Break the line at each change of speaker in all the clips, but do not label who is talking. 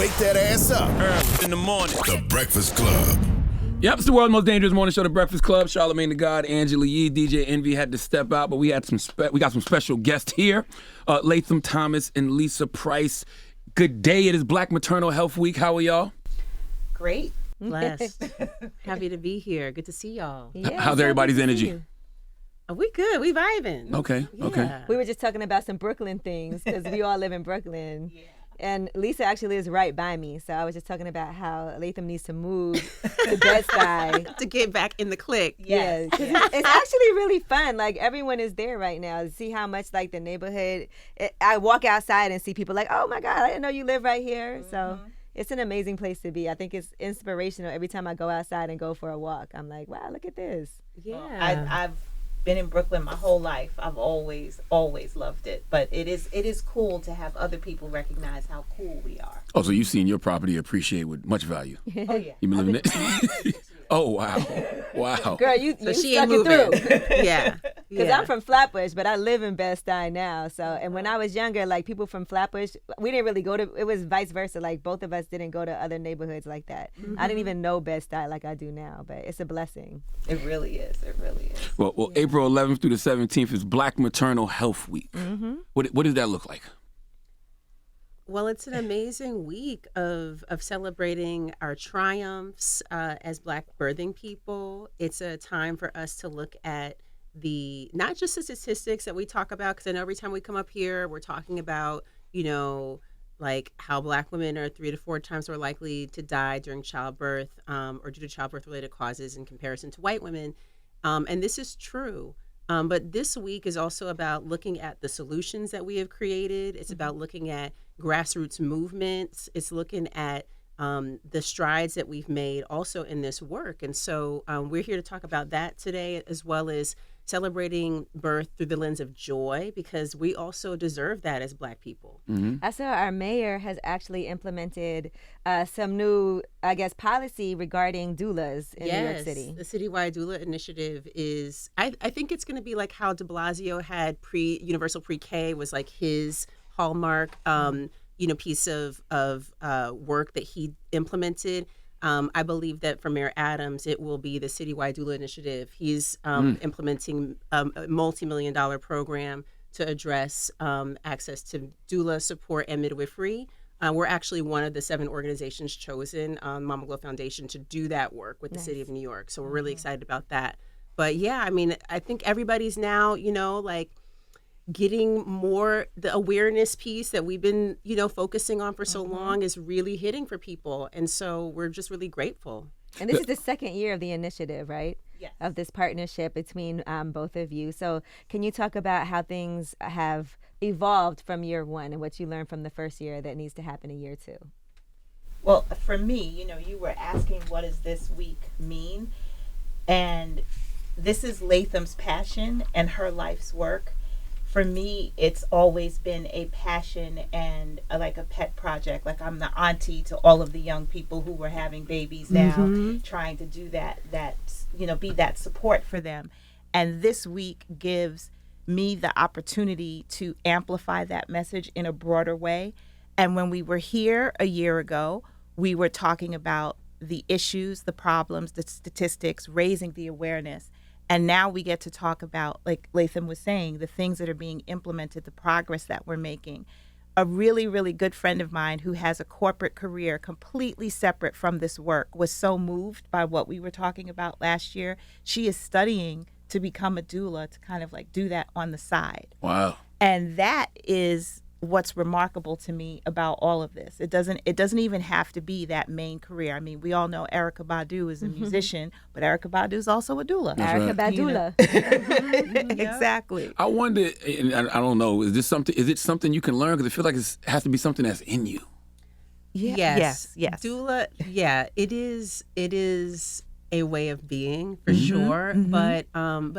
Wake that ass up.
Early in the morning.
The Breakfast Club.
Yep, it's the world's most dangerous morning show, The Breakfast Club. Charlamagne the God, Angela Yee, DJ Envy had to step out, but we got some special guests here. Latham Thomas and Lisa Price. Good day. It is Black Maternal Health Week. How are y'all?
Great. Blessed. Happy to be here. Good to see y'all.
Yeah,
How's everybody's energy?
We good. We vibing.
Okay.
We were just talking about some Brooklyn things because we all live in Brooklyn. Yeah. And Lisa actually lives right by me. So I was just talking about how Latham needs to move to Bed-Stuy.
To get back in the clique.
Yeah, because it's actually really fun. Like, everyone is there right now. See how much, like, the neighborhood. I walk outside and see people like, oh, my God, I didn't know you live right here. Mm-hmm. So it's an amazing place to be. I think it's inspirational. Every time I go outside and go for a walk, I'm like, wow, look at this.
Yeah.
I've been in Brooklyn my whole life. I've always loved it. But it is cool to have other people recognize how cool we are.
Oh, so you've seen your property appreciate with much value.
Oh, yeah.
You've been living it? Oh, wow.
Girl, you
she
stuck
ain't
it through.
Yeah.
Because I'm from Flatbush, but I live in Bed-Stuy now. So, and when I was younger, like, people from Flatbush, we didn't really go to, it was vice versa. Like, both of us didn't go to other neighborhoods like that. Mm-hmm. I didn't even know Bed-Stuy like I do now, but it's a blessing.
It really is. It really is.
Well, April 11th through the 17th is Black Maternal Health Week. Mm-hmm. What does that look like?
Well, it's an amazing week of celebrating our triumphs as Black birthing people. It's a time for us to look at not just the statistics that we talk about, because I know every time we come up here, we're talking about, like how Black women are 3 to 4 times more likely to die during childbirth or due to childbirth-related causes in comparison to white women. And this is true. But this week is also about looking at the solutions that we have created. It's about looking at grassroots movements. It's looking at the strides that we've made also in this work. And so we're here to talk about that today, as well as celebrating birth through the lens of joy, because we also deserve that as Black people.
Mm-hmm.
I saw our mayor has actually implemented some new, policy regarding doulas in New York City.
The citywide doula initiative is, I think it's going to be like how de Blasio had universal pre-K was like his hallmark, piece of work that he implemented. I believe that for Mayor Adams, it will be the citywide doula initiative. He's implementing a multi-million-dollar program to address access to doula support and midwifery. We're actually one of the 7 organizations chosen on Mama Glow Foundation to do that work with the city of New York. So we're really excited about that. But yeah, I mean, I think everybody's now, getting more, the awareness piece that we've been, focusing on for so long is really hitting for people. And so we're just really grateful.
And this is the second year of the initiative, right?
Yes.
Of this partnership between both of you. So can you talk about how things have evolved from year 1 and what you learned from the first year that needs to happen in year 2?
Well, for me, you were asking what does this week mean? And this is Latham's passion and her life's work. For me, it's always been a passion and like a pet project. Like, I'm the auntie to all of the young people who were having babies now, trying to do that, be that support for them. And this week gives me the opportunity to amplify that message in a broader way. And when we were here a year ago, we were talking about the issues, the problems, the statistics, raising the awareness. And now we get to talk about, like Latham was saying, the things that are being implemented, the progress that we're making. A really, really good friend of mine who has a corporate career completely separate from this work was so moved by what we were talking about last year. She is studying to become a doula, to kind of like do that on the side.
Wow.
And that is what's remarkable to me about all of this. It doesn't even have to be that main career. I mean, we all know Erykah Badu is a musician, but Erykah Badu is also a doula.
Erykah Badula.
Exactly.
I wonder, and I don't know, is it something you can learn? Because I feel like it has to be something that's in you.
Yes.
Doula, it is a way of being for sure. But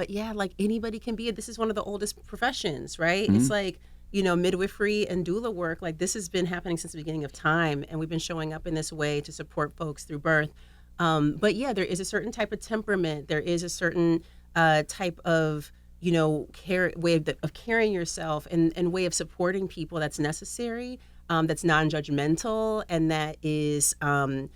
yeah, like anybody can be it. This is one of the oldest professions, right? It's like, midwifery and doula work, like this has been happening since the beginning of time, and we've been showing up in this way to support folks through birth. But yeah, there is a certain type of temperament. There is a certain type of, way of carrying yourself and way of supporting people that's necessary. that's non-judgmental and that is, and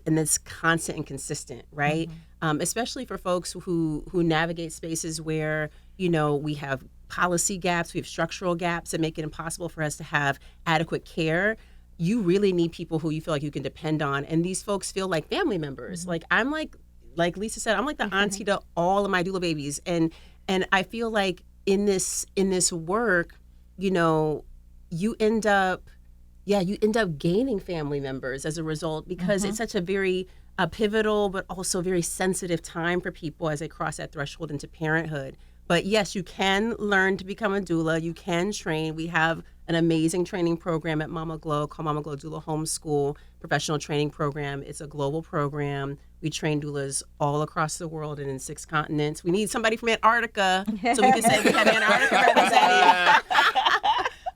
that's constant and consistent, right? Especially for folks who navigate spaces where, we have policy gaps, we have structural gaps that make it impossible for us to have adequate care. You really need people who you feel like you can depend on. And these folks feel like family members. Like I'm like Lisa said, I'm like the auntie to all of my doula babies. And I feel like in this work, you end up gaining family members as a result because it's such a very pivotal but also very sensitive time for people as they cross that threshold into parenthood. But yes, you can learn to become a doula. You can train. We have an amazing training program at Mama Glow called Mama Glow Doula Homeschool Professional Training Program. It's a global program. We train doulas all across the world and in 6 continents. We need somebody from Antarctica so we can say we have Antarctica represented.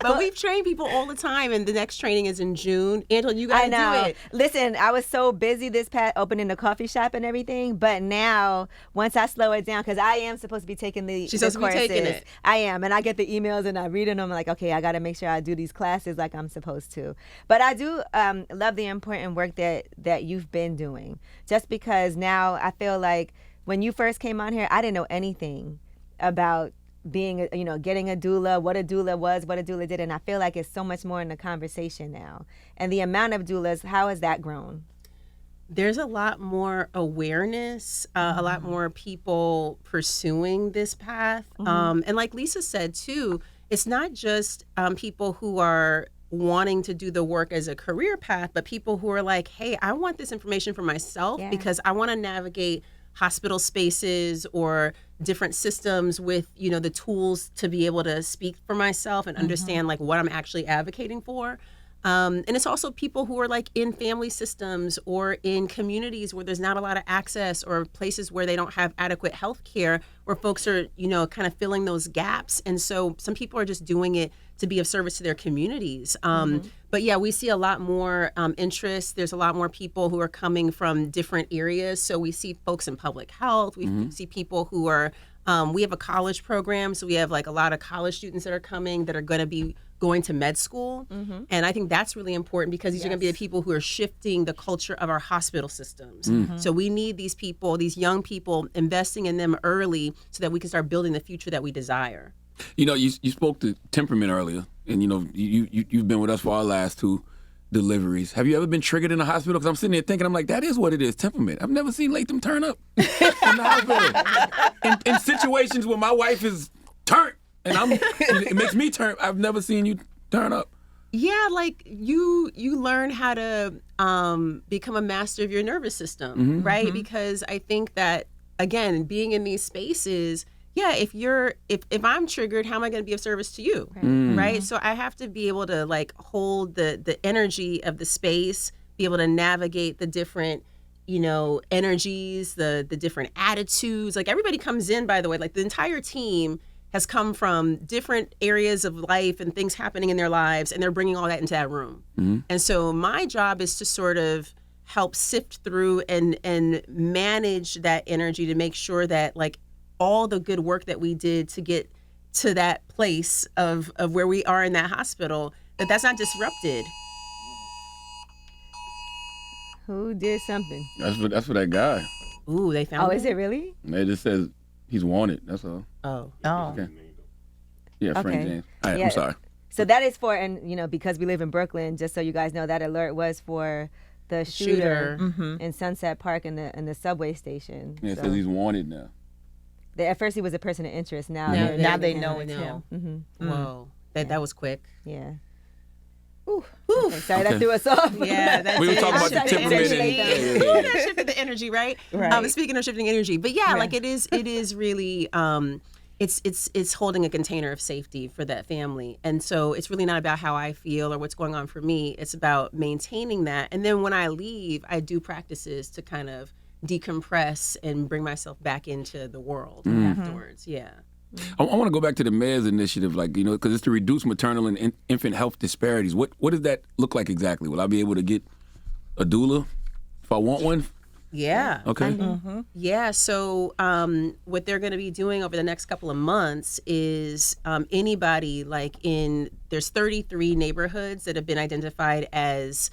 But we've trained people all the time, and the next training is in June. Angela, you got to do it.
Listen, I was so busy this past opening the coffee shop and everything, but now, once I slow it down, because I am supposed to be taking the
She's supposed
courses.
to be taking it.
I am, and I get the emails, and I read them. I'm like, okay, I got to make sure I do these classes like I'm supposed to. But I do love the important work that you've been doing, just because now I feel like when you first came on here, I didn't know anything about being, getting a doula, what a doula was, what a doula did. And I feel like it's so much more in the conversation now. And the amount of doulas, how has that grown?
There's a lot more awareness, a lot more people pursuing this path. And like Lisa said, too, it's not just people who are wanting to do the work as a career path, but people who are like, hey, I want this information for myself because I want to navigate hospital spaces or different systems with, the tools to be able to speak for myself and understand like what I'm actually advocating for. And it's also people who are like in family systems or in communities where there's not a lot of access or places where they don't have adequate health care, where folks are, kind of filling those gaps. And so some people are just doing it to be of service to their communities. But yeah, we see a lot more interest. There's a lot more people who are coming from different areas. So we see folks in public health. We see people who are, we have a college program. So we have like a lot of college students that are coming that are going to be going to med school. And I think that's really important because these are going to be the people who are shifting the culture of our hospital systems. So we need these people, these young people, investing in them early so that we can start building the future that we desire.
You spoke to temperament earlier, and you've been with us for our last 2 deliveries. Have you ever been triggered in the hospital? Because I'm sitting there thinking, I'm like, that is what it is, temperament. I've never seen Latham turn up in the hospital. In situations where my wife is turned, and it makes me turn. I've never seen you turn up.
Yeah, like you learn how to become a master of your nervous system, right? Because I think that, again, being in these spaces, if I'm triggered, how am I going to be of service to you, right? So I have to be able to like hold the energy of the space, be able to navigate the different, energies, the different attitudes. Like everybody comes in, by the way, like the entire team has come from different areas of life and things happening in their lives, and they're bringing all that into that room. And so my job is to sort of help sift through and manage that energy to make sure that like all the good work that we did to get to that place of where we are in that hospital, that's not disrupted.
Who did something?
That's for that guy.
Ooh, they found him?
Is it really?
It just says he's wanted. That's all.
Oh.
Okay. Yeah, Frank James. All right, I'm sorry.
So that is for, and because we live in Brooklyn, just so you guys know, that alert was for the shooter in Sunset Park in the subway station.
Yeah, it says he's wanted now.
At first he was a person of interest. Now
they know it's him.
Whoa, that was quick.
Yeah. Ooh. Okay, sorry, that threw us off.
Yeah,
we were talking about the temperament.
That shifted the energy, right?
Right.
Speaking of shifting energy, but yeah, like it is really, it's holding a container of safety for that family, and so it's really not about how I feel or what's going on for me. It's about maintaining that, and then when I leave, I do practices to kind of decompress and bring myself back into the world afterwards. Yeah.
I want to go back to the mayor's initiative, because it's to reduce maternal and infant health disparities. What does that look like exactly? Will I be able to get a doula if I want one?
Yeah.
Okay.
Yeah. So what they're going to be doing over the next couple of months is anybody there's 33 neighborhoods that have been identified as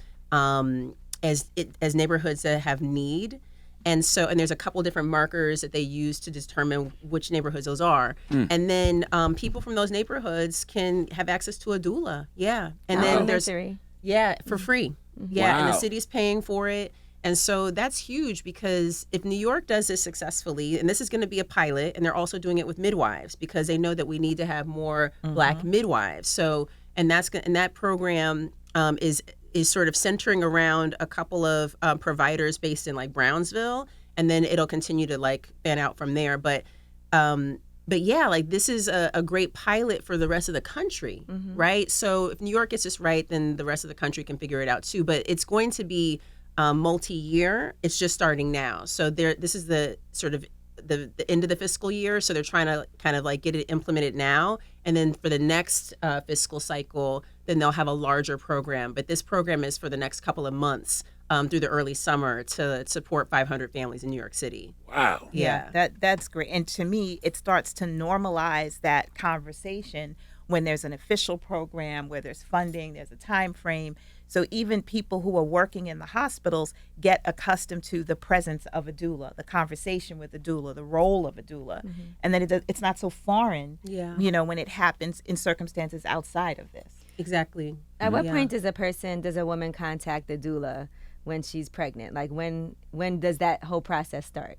neighborhoods that have need. And there's a couple different markers that they use to determine which neighborhoods those are. And then people from those neighborhoods can have access to a doula. Yeah. And then there's, for free. Yeah. And the
Wow.
city's paying for it. And so that's huge because if New York does this successfully, and this is going to be a pilot, and they're also doing it with midwives because they know that we need to have more Black midwives. So, and that program is sort of centering around a couple of providers based in like Brownsville, and then it'll continue to like fan out from there. But yeah, like this is a great pilot for the rest of the country, right? So if New York gets this right, then the rest of the country can figure it out too. But it's going to be multi-year. It's just starting now. So this is the sort of the end of the fiscal year. So they're trying to kind of like get it implemented now. And then for the next fiscal cycle, then they'll have a larger program. But this program is for the next couple of months through the early summer to support 500 families in New York City.
Wow.
Yeah.
That's great. And to me, it starts to normalize that conversation when there's an official program, where there's funding, there's a time frame. So even people who are working in the hospitals get accustomed to the presence of a doula, the conversation with a doula, the role of a doula. And then it's not so foreign, when it happens in circumstances outside of this.
Exactly.
At what point does a woman contact the doula when she's pregnant? Like when does that whole process start?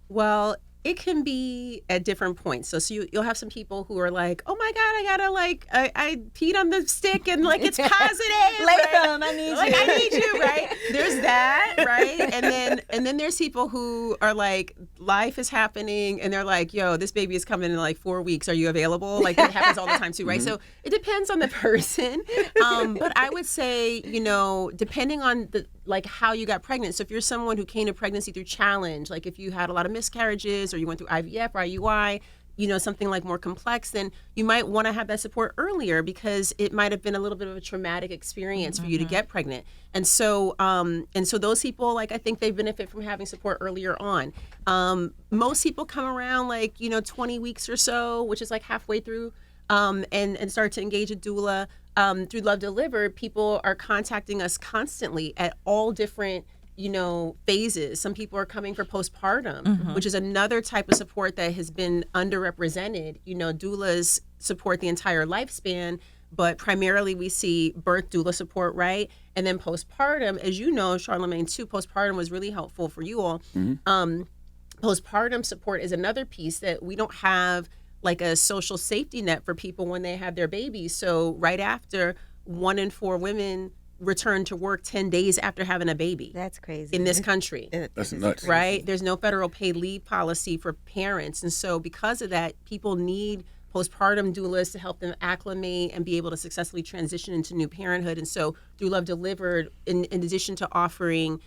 Well, it can be at different points. So you'll have some people who are like, oh my God, I gotta I peed on the stick and like it's positive.
Latham, I need you.
Like I need you, right? There's that, right? And then there's people who are like, life is happening and they're like, yo, this baby is coming in like 4 weeks. Are you available? Like that happens all the time too, right? So it depends on the person. But I would say, depending on how you got pregnant. So if you're someone who came to pregnancy through challenge, like if you had a lot of miscarriages or you went through IVF or IUI, something like more complex, then you might want to have that support earlier because it might have been a little bit of a traumatic experience for you to get pregnant. And so those people, I think they benefit from having support earlier on. Most people come around 20 weeks or so, which is like halfway through, and start to engage a doula. Through Love Delivered, people are contacting us constantly at all different, phases. Some people are coming for postpartum, which is another type of support that has been underrepresented. Doulas support the entire lifespan, but primarily we see birth doula support, right? And then postpartum, as you know, Charlamagne, too, postpartum was really helpful for you all. Postpartum support is another piece that we don't have like a social safety net for people when they have their babies. So right after, 1 in 4 women return to work 10 days after having a baby.
That's crazy.
In this country.
That's nuts.
Right? There's no federal paid leave policy for parents. And so because of that, people need postpartum doulas to help them acclimate and be able to successfully transition into new parenthood. And so through Love Delivered, in addition to offering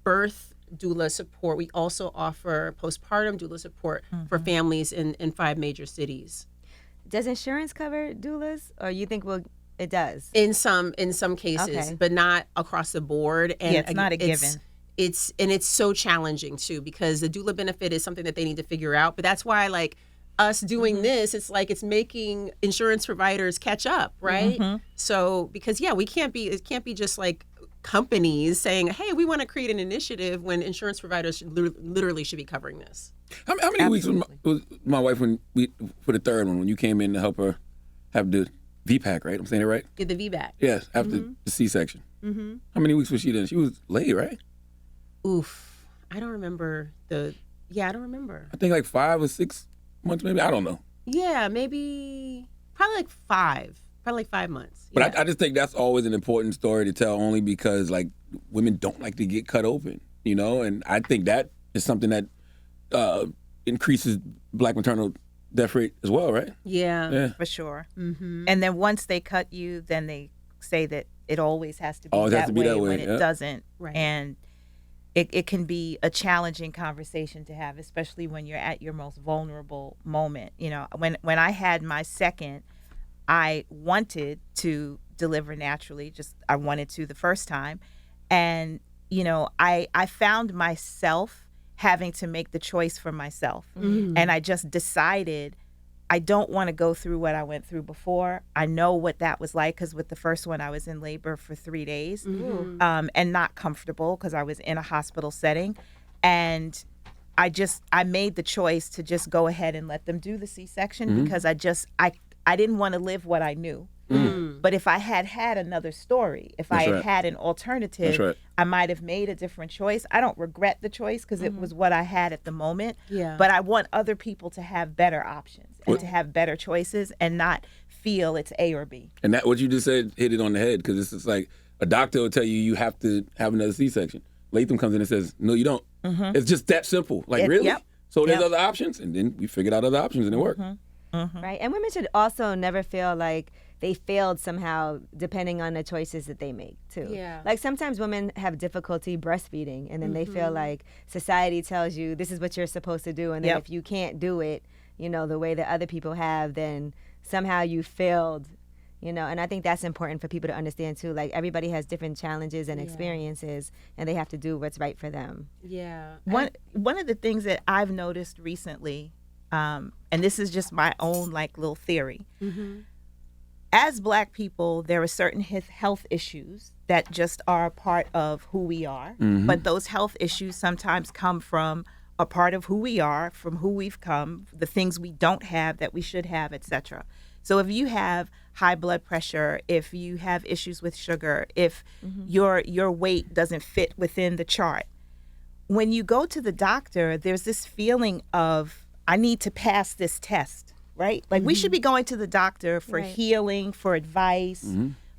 birth doula support, we also offer postpartum doula support for families in 5 major cities.
Does insurance cover doulas, or you think it does?
In some cases,
Okay.
but not across the board. And
it's not a given.
It's so challenging too because the doula benefit is something that they need to figure out. But that's why us doing this, it's making insurance providers catch up, right? So because it can't be just companies saying, hey, we want to create an initiative when insurance providers literally should be covering this.
How many weeks was my wife for the third one when you came in to help her have the VPAC, right? I'm saying it right?
Yeah, the VBAC.
Yes, after the C-section. How many weeks was she then? She was late, right?
Oof. I don't remember I don't remember.
I think 5 or 6 months maybe. I don't know.
Yeah, maybe probably 5. Probably 5 months.
But I just think that's always an important story to tell only because women don't like to get cut open, and I think that is something that increases Black maternal death rate as well, right?
Yeah.
For sure. And then once they cut you, then they say that it always has to be that way when it doesn't.
Right.
And it can be a challenging conversation to have, especially when you're at your most vulnerable moment. When I had my second, I wanted to deliver naturally, I wanted to the first time. And I found myself having to make the choice for myself. And I just decided I don't want to go through what I went through before. I know what that was like, because with the first one, I was in labor for 3 days and not comfortable because I was in a hospital setting. And I made the choice to just go ahead and let them do the C-section because I didn't want to live what I knew. But if I had another story, if I had an alternative, I might have made a different choice. I don't regret the choice because it was what I had at the moment. Yeah. But I want other people to have better options and to have better choices and not feel it's A or B.
And that what you just said hit it on the head, because it's like a doctor will tell you have to have another C-section. Latham comes in and says, no, you don't. It's just that simple. Like, really?
Yep.
So there's other options, and then we figured out other options and it worked.
Right. And women should also never feel like they failed somehow depending on the choices that they make too. Yeah. Like sometimes women have difficulty breastfeeding and then they feel like society tells you this is what you're supposed to do, and then if you can't do it, the way that other people have, then somehow you failed, and I think that's important for people to understand too. Like everybody has different challenges and experiences and they have to do what's right for them.
Yeah.
One of the things that I've noticed recently, and this is just my own little theory, as Black people, there are certain health issues that just are a part of who we are. But those health issues sometimes come from a part of who we are, from who we've come, the things we don't have that we should have, etc. So if you have high blood pressure, if you have issues with sugar, if your weight doesn't fit within the chart, when you go to the doctor, there's this feeling of, I need to pass this test. Right? Like we should be going to the doctor for healing, for advice,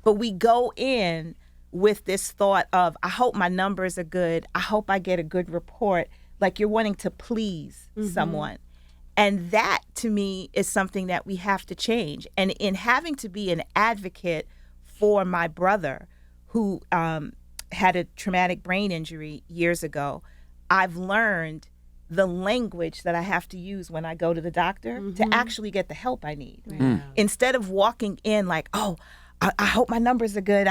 but we go in with this thought of, I hope my numbers are good. I hope I get a good report. Like you're wanting to please someone. And that to me is something that we have to change. And in having to be an advocate for my brother who had a traumatic brain injury years ago, I've learned the language that I have to use when I go to the doctor to actually get the help I need. Instead of walking in like, oh, I hope my numbers are good.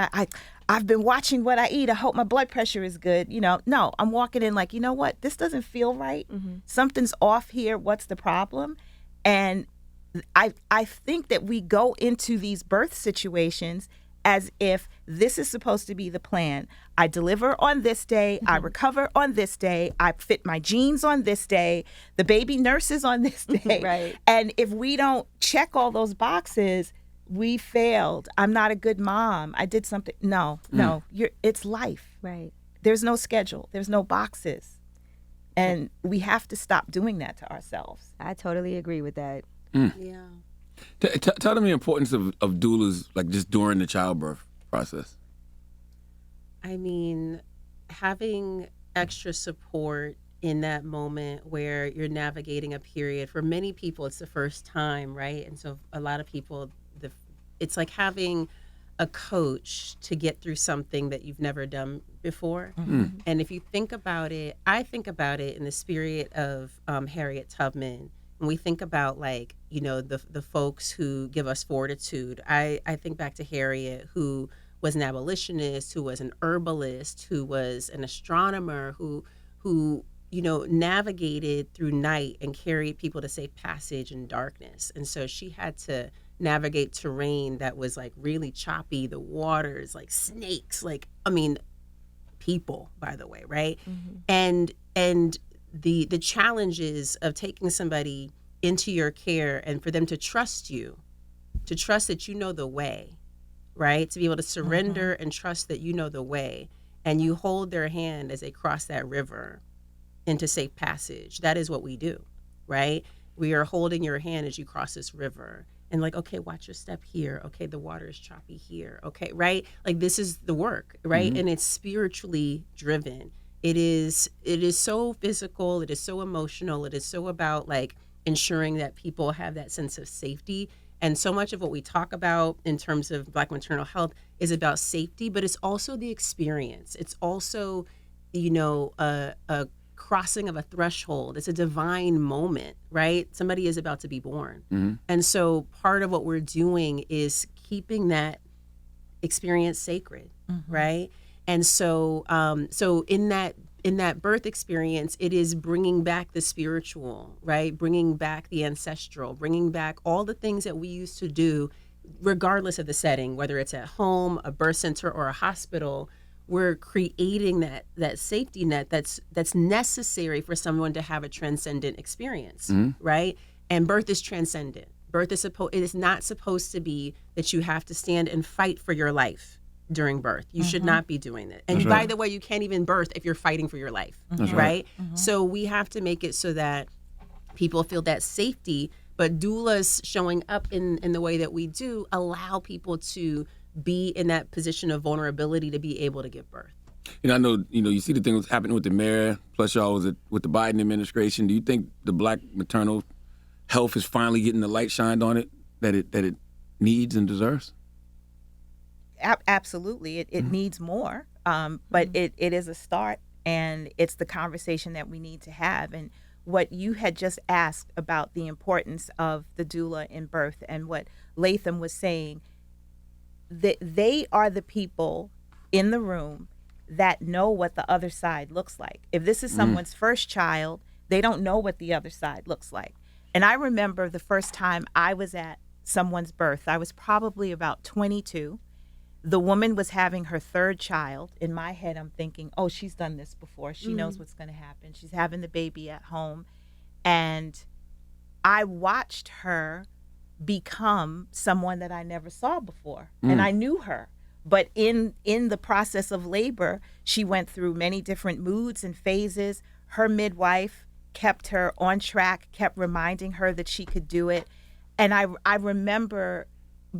I've been watching what I eat. I hope my blood pressure is good. No, I'm walking in like, you know what? This doesn't feel right. Something's off here. What's the problem? And I think that we go into these birth situations as if this is supposed to be the plan. I deliver on this day, I recover on this day, I fit my jeans on this day, the baby nurses on this day.
Right.
And if we don't check all those boxes, we failed. I'm not a good mom. I did something. No, it's life.
Right.
There's no schedule. There's no boxes. And we have to stop doing that to ourselves.
I totally agree with that.
Yeah.
Tell them the importance of doulas, like just during the childbirth process.
I mean, having extra support in that moment where you're navigating a period, for many people, it's the first time, right? And so a lot of people, it's like having a coach to get through something that you've never done before. And if you think about it, I think about it in the spirit of Harriet Tubman. When we think about the folks who give us fortitude, I think back to Harriet, who was an abolitionist, who was an herbalist, who was an astronomer, who navigated through night and carried people to safe passage in darkness. And so she had to navigate terrain that was really choppy, the waters, snakes, people, by the way, right? And the challenges of taking somebody into your care and for them to trust you, to trust that you know the way, right? To be able to surrender and trust that you know the way, and you hold their hand as they cross that river into safe passage. That is what we do, right? We are holding your hand as you cross this river and okay, watch your step here. Okay, the water is choppy here. Okay, right? This is the work, right? And it's spiritually driven. It is so physical. It is so emotional. It is so about ensuring that people have that sense of safety. And so much of what we talk about in terms of Black maternal health is about safety, but it's also the experience. It's also, a crossing of a threshold. It's a divine moment, right? Somebody is about to be born. And so part of what we're doing is keeping that experience sacred, right? And so so in that birth experience, it is bringing back the spiritual, right? Bringing back the ancestral, bringing back all the things that we used to do, regardless of the setting, whether it's at home, a birth center, or a hospital. We're creating that safety net that's necessary for someone to have a transcendent experience, right? And birth is transcendent. Birth is it is not supposed to be that you have to stand and fight for your life during birth. You should not be doing that. And
That's
by
right.
the way, you can't even birth if you're fighting for your life,
That's
right? So we have to make it so that people feel that safety, but doulas showing up in the way that we do allow people to be in that position of vulnerability to be able to give birth.
I know, you see the thing that's happening with the mayor, plus y'all was with the Biden administration. Do you think the Black maternal health is finally getting the light shined on it that it needs and deserves?
Absolutely. It needs more, but it is a start, and it's the conversation that we need to have. And what you had just asked about the importance of the doula in birth, and what Latham was saying, that they are the people in the room that know what the other side looks like. If this is someone's first child, they don't know what the other side looks like. And I remember the first time I was at someone's birth, I was probably about 22. The woman was having her third child. In my head, I'm thinking, oh, she's done this before. She knows what's going to happen. She's having the baby at home. And I watched her become someone that I never saw before. And I knew her. But in the process of labor, she went through many different moods and phases. Her midwife kept her on track, kept reminding her that she could do it. And I remember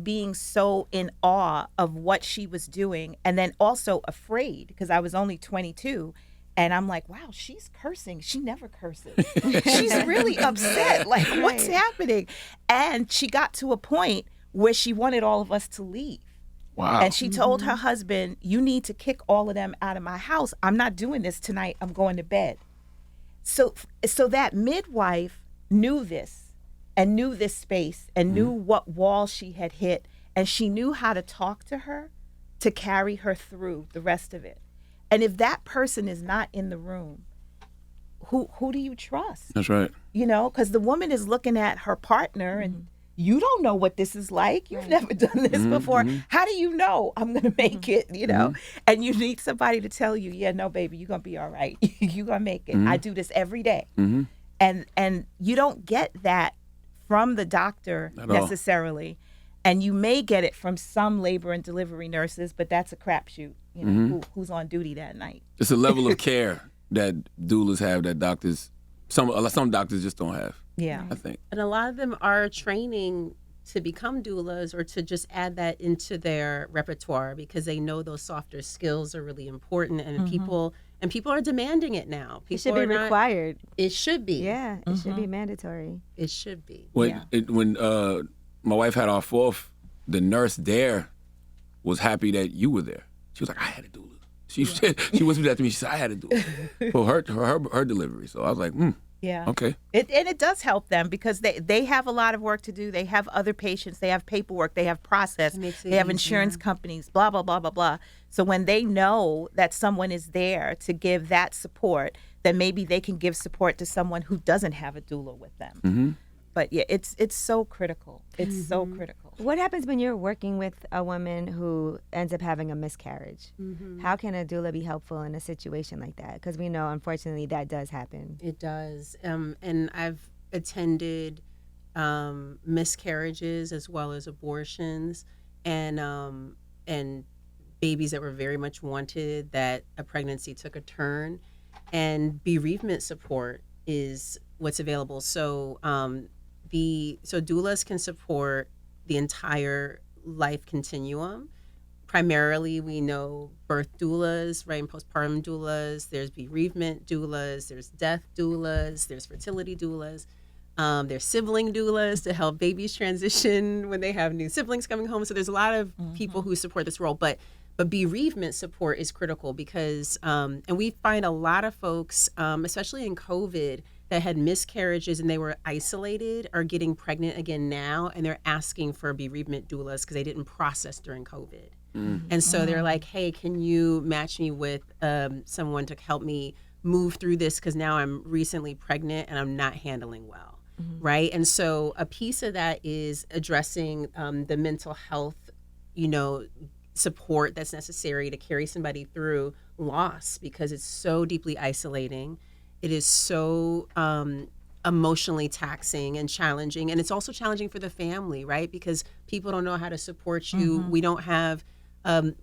being so in awe of what she was doing, and then also afraid, because I was only 22. And I'm like, wow, she's cursing. She never curses. She's really upset. Like, what's happening? And she got to a point where she wanted all of us to leave.
Wow.
And she told her husband, you need to kick all of them out of my house. I'm not doing this tonight. I'm going to bed. So that midwife knew this, and knew this space, and knew what wall she had hit. And she knew how to talk to her to carry her through the rest of it. And if that person is not in the room, who do you trust?
That's right.
Because the woman is looking at her partner, and you don't know what this is like. You've never done this before. How do you know I'm going to make it, And you need somebody to tell you, yeah, no, baby, you're going to be all right. You're going to make it. I do this every day. And you don't get that from the doctor necessarily. And you may get it from some labor and delivery nurses, but that's a crapshoot, who's on duty that night.
It's a level of care that doulas have that some doctors just don't have.
Yeah.
I think.
And a lot of them are training to become doulas, or to just add that into their repertoire, because they know those softer skills are really important, and people are demanding it now. People
It should be required.
It should be.
Yeah, it should be mandatory.
It should be.
When my wife had our fourth, the nurse there was happy that you were there. She was like, I had a doula. She whispered that to me. She said, I had a doula for her delivery. So I was like,
Yeah.
Okay.
It does help them, because they have a lot of work to do. They have other patients. They have paperwork. They have process. They have insurance companies, blah, blah, blah, blah, blah. So when they know that someone is there to give that support, then maybe they can give support to someone who doesn't have a doula with them. But yeah, it's so critical. It's so critical.
What happens when you're working with a woman who ends up having a miscarriage? How can a doula be helpful in a situation like that? Because we know, unfortunately, that does happen.
It does. And I've attended miscarriages as well as abortions, and babies that were very much wanted, that a pregnancy took a turn. And bereavement support is what's available. So doulas can support the entire life continuum. Primarily, we know birth doulas, right, and postpartum doulas. There's bereavement doulas. There's death doulas. There's fertility doulas. There's sibling doulas to help babies transition when they have new siblings coming home. So there's a lot of people who support this role. But bereavement support is critical, because, and we find a lot of folks, especially in COVID, that had miscarriages and they were isolated, are getting pregnant again now, and they're asking for bereavement doulas because they didn't process during COVID. And so they're like, hey, can you match me with someone to help me move through this, because now I'm recently pregnant and I'm not handling well. Right. And so a piece of that is addressing the mental health, support that's necessary to carry somebody through loss, because it's so deeply isolating. It is so emotionally taxing and challenging. And it's also challenging for the family, right? Because people don't know how to support you. We don't have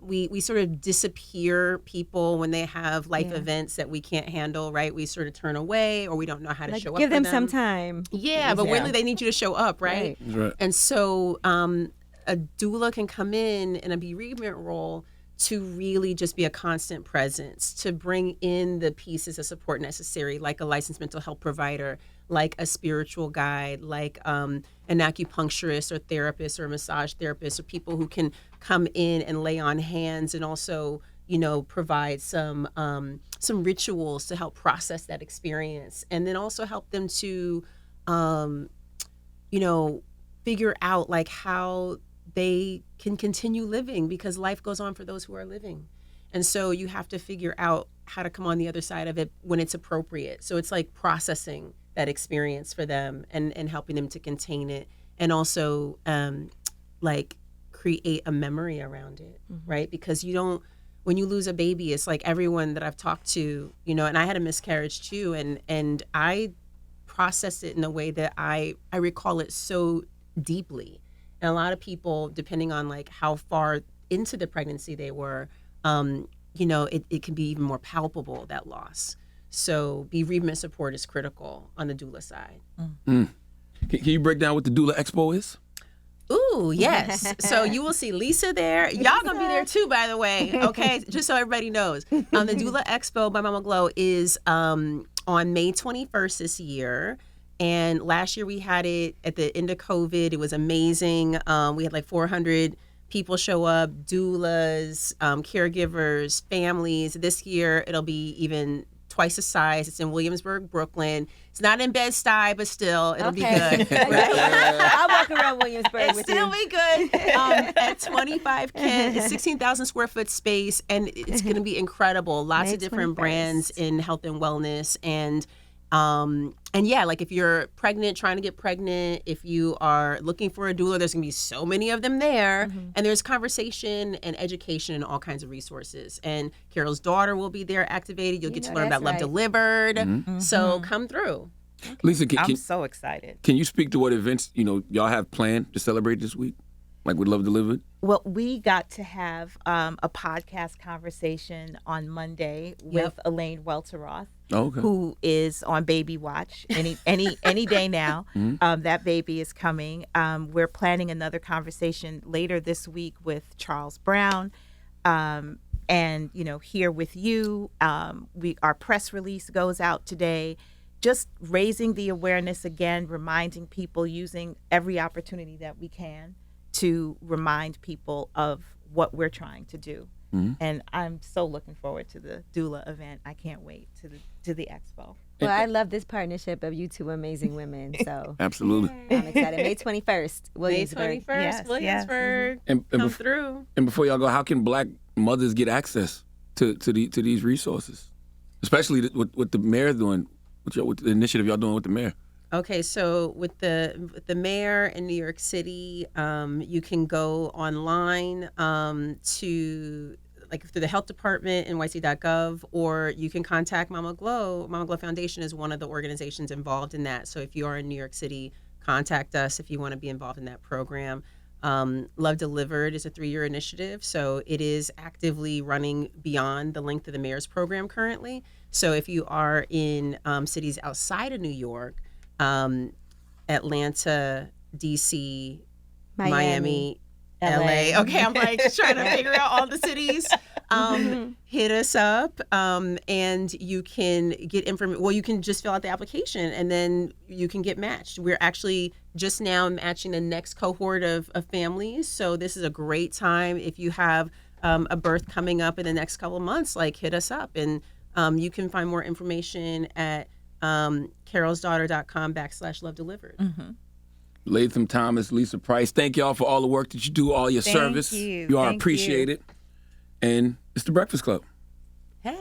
we sort of disappear people when they have life events that we can't handle, right? We sort of turn away, or we don't know how to show up.
Give
for
them some time.
Yeah, but really they need you to show up, right?
Right.
And so a doula can come in a bereavement role to really just be a constant presence, to bring in the pieces of support necessary, like a licensed mental health provider, like a spiritual guide, like an acupuncturist or therapist or a massage therapist, or people who can come in and lay on hands, and also, provide some rituals to help process that experience, and then also help them to, figure out like how they can continue living, because life goes on for those who are living. And so you have to figure out how to come on the other side of it when it's appropriate. So it's like processing that experience for them and helping them to contain it, and also like create a memory around it, right? Because when you lose a baby, it's like everyone that I've talked to, and I had a miscarriage too, and I processed it in a way that I recall it so deeply. And a lot of people, depending on like how far into the pregnancy they were, it can be even more palpable, that loss. So bereavement support is critical on the doula side.
Can you break down what the Doula Expo is?
Ooh, yes. So you will see Lisa there. Y'all gonna be there too, by the way. Okay, just so everybody knows. The Doula Expo by Mama Glow is on May 21st this year. And last year we had it at the end of COVID. It was amazing. We had like 400 people show up, doulas, caregivers, families. This year it'll be even twice the size. It's in Williamsburg, Brooklyn. It's not in Bed-Stuy, but still, it'll be good.
I'll walk around Williamsburg with you.
It'll still be good. At 25 Kent, it's 16,000 square foot space, and it's going to be incredible. Lots
May
of different
21st.
brands in health and wellness, and yeah, like if you're pregnant, trying to get pregnant, if you are looking for a doula, there's gonna be so many of them there, and there's conversation and education and all kinds of resources. And Carol's daughter will be there activated. You'll get to learn about Love Delivered. So come through.
Lisa,
I'm so excited.
can you speak to what events y'all have planned to celebrate this week, like with Love Delivered?
Well, we got to have a podcast conversation on Monday with Elaine Welteroth.
Oh, okay.
Who is on baby watch any day now. That baby is coming. We're planning another conversation later this week with Charles Brown, and here with you. Our press release goes out today, just raising the awareness again, reminding people, using every opportunity that we can to remind people of what we're trying to do. And I'm so looking forward to the doula event. I can't wait to the expo.
Well, I love this partnership of you two amazing women. So
Absolutely.
I'm excited. May 21st, Williamsburg.
May 21st,
Yes,
Williamsburg.
And
Come through.
And before y'all go, how can Black mothers get access to these resources, especially what the mayor's doing, with the initiative y'all doing with the mayor?
Okay, so with the mayor in New York City, you can go online to through the health department, nyc.gov, or you can contact Mama Glow. Mama Glow Foundation is one of the organizations involved in that. So if you are in New York City, contact us if you want to be involved in that program. Love Delivered is a 3-year initiative, so it is actively running beyond the length of the mayor's program currently. So if you are in cities outside of New York, Atlanta, DC, Miami, LA. Okay, I'm like trying to figure out all the cities. Hit us up, and you can get information. Well, you can just fill out the application, and then you can get matched. We're actually just now matching the next cohort of families. So this is a great time if you have a birth coming up in the next couple of months. Like, hit us up, and you can find more information at carolsdaughter.com/Love Delivered.
Latham Thomas, Lisa Price. Thank y'all for all the work that you do, all your service.
You.
You are
Thank
appreciated. And it's the Breakfast Club.
Hey.